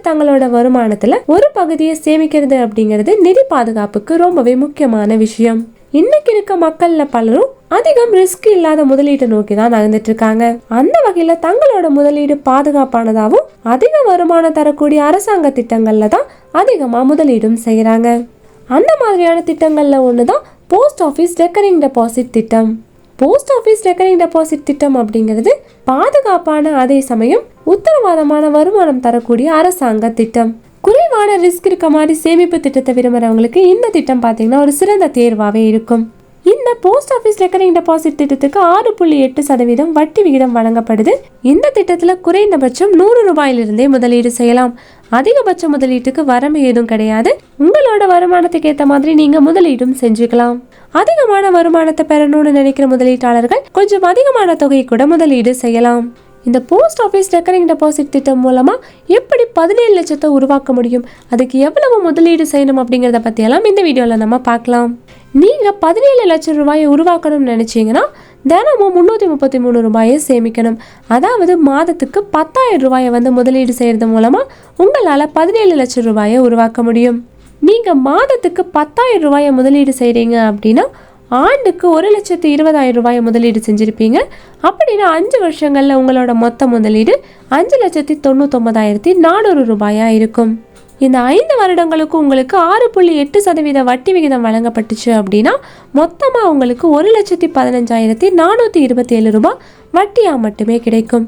தங்களோட வருமானத்துல ஒரு பகுதியை சேமிக்கிறது அப்படிங்கிறது நிதி பாதுகாப்புக்கு ரொம்பவே முக்கியமான விஷயம். இன்னைக்கு இருக்க மக்கள்ல பலரும் அதிகம் ரிஸ்க் இல்லாத முதலீட்டை நோக்கி தான் நகர்ந்துட்டு இருக்காங்க. அந்த வகையில தங்களோட முதலீடு பாதுகாப்பானதாகவும் அதிக வருமானம் தரக்கூடிய அரசாங்க திட்டங்கள்ல தான் அதிகமா முதலீடும் செய்யறாங்க. அந்த மாதிரியான திட்டங்கள்ல ஒண்ணுதான் போஸ்ட் ஆபீஸ் ரெக்கரிங் டெபாசிட் திட்டம். போஸ்ட் ஆபீஸ் ரெக்கரிங் டெபாசிட் திட்டம் அப்படிங்கிறது பாதுகாப்பான அதே சமயம் உத்தரவாதமான வருமானம் தரக்கூடிய அரசாங்க திட்டம். குறைவான ரிஸ்க் இருக்க மாதிரி சேமிப்பு திட்டத்தை விரும்புறவங்களுக்கு இந்த திட்டம் பாத்தீங்கன்னா ஒரு சிறந்த தேர்வாவே இருக்கும். இந்த போஸ்ட் ஆபீஸ் ரெக்கரிங் டெபாசிட் திட்டத்துக்கு 6.8% வட்டி விகிதம் வழங்கப்படுது. இந்த திட்டத்துல குறைந்தபட்சம் 100 ரூபாயிலிருந்தே முதலீடு செய்யலாம். அதிகபட்ச முதலீட்டுக்கு வரம்பு ஏதும் கிடையாது. உங்களோட வருமானத்துக்கு ஏற்ற மாதிரி நீங்க முதலீடும் செஞ்சுக்கலாம். அதிகமான வருமானத்தை பெறணும்னு நினைக்கிற முதலீட்டாளர்கள் கொஞ்சம் அதிகமான தொகை கூட முதலீடு செய்யலாம். இந்த போஸ்ட் ஆபீஸ் ரெக்கரிங் டெபாசிட் திட்டம் மூலமா எப்படி 17 லட்சத்தை உருவாக்க முடியும், அதுக்கு எவ்வளவு முதலீடு செய்யணும் அப்படிங்கறத பத்தி எல்லாம் இந்த வீடியோல நம்ம பார்க்கலாம். நீங்க 17 லட்சம் ரூபாயை உருவாக்கணும்னு நினைச்சீங்கன்னா தினமும் 333 ரூபாயை சேமிக்கணும். அதாவது மாதத்துக்கு 10,000 ரூபாயை முதலீடு செய்யறது மூலமா உங்களால 17 லட்சம் ரூபாயை உருவாக்க முடியும். நீங்க மாதத்துக்கு 10,000 ரூபாயை முதலீடு செய்றீங்க அப்படின்னா ஆண்டுக்கு 1,20,000 ரூபாயை முதலீடு செஞ்சிருப்பீங்க. அப்படின்னா 5 வருஷங்கள்ல உங்களோட மொத்த முதலீடு 5,99,400 ரூபாயா இருக்கும். இந்த 5 வருடங்களுக்கு உங்களுக்கு 6.8% வட்டி விகிதம் வழங்கப்பட்டுச்சு அப்படின்னா மொத்தமா உங்களுக்கு 1,15,427 ரூபாய் வட்டியா மட்டுமே கிடைக்கும்.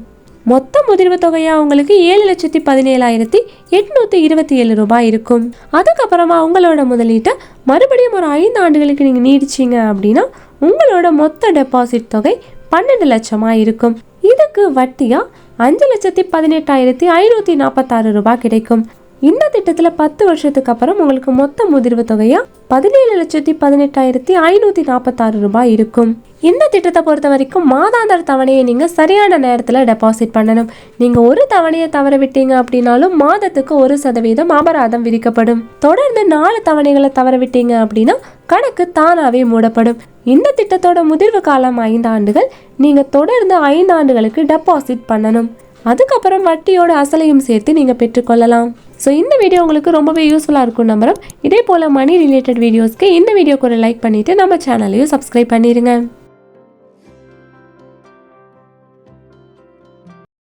மொத்த முதிர்வு தொகையா உங்களுக்கு 7,17,827 ரூபாய் இருக்கும். அதுக்கப்புறமா உங்களோட முதலீட்டை மறுபடியும் ஒரு 5 ஆண்டுகளுக்கு நீங்க நீடிச்சீங்க அப்படின்னா உங்களோட மொத்த டெபாசிட் தொகை 12 லட்சமா இருக்கும். இதுக்கு வட்டியா 5,18,546 ரூபாய் கிடைக்கும். இந்த திட்டத்துல 10 வருஷத்துக்கு அப்புறம் உங்களுக்கு மொத்த முதிர்வு தொகையா 17,18,546 ரூபாய் இருக்கும். இந்த திட்டத்தை பொறுத்த வரைக்கும் மாதாந்திர தவணையை நீங்க சரியான நேரத்துல டெபாசிட் பண்ணணும். நீங்க ஒரு தவணையை தவற விட்டீங்க அப்படின்னாலும் மாதத்துக்கு 1% அபராதம் விதிக்கப்படும். தொடர்ந்து 4 தவணைகளை தவற விட்டீங்க அப்படின்னா கணக்கு தானாவே மூடப்படும். இந்த திட்டத்தோட முதிர்வு காலம் 5 ஆண்டுகள். நீங்க தொடர்ந்து 5 ஆண்டுகளுக்கு டெபாசிட் பண்ணணும். அதுக்கப்புறம் வட்டியோட அசலையும் சேர்த்து நீங்க பெற்றுக்கொள்ளலாம். ஸோ இந்த வீடியோ உங்களுக்கு ரொம்பவே யூஸ்ஃபுல்லாக இருக்கும் நம்புறோம். இதே போல் மணி ரிலேட்டட் வீடியோஸ்க்கு இந்த வீடியோக்கு ஒரு லைக் பண்ணிவிட்டு நம்ம சேனலையும் சப்ஸ்கிரைப் பண்ணிடுங்க.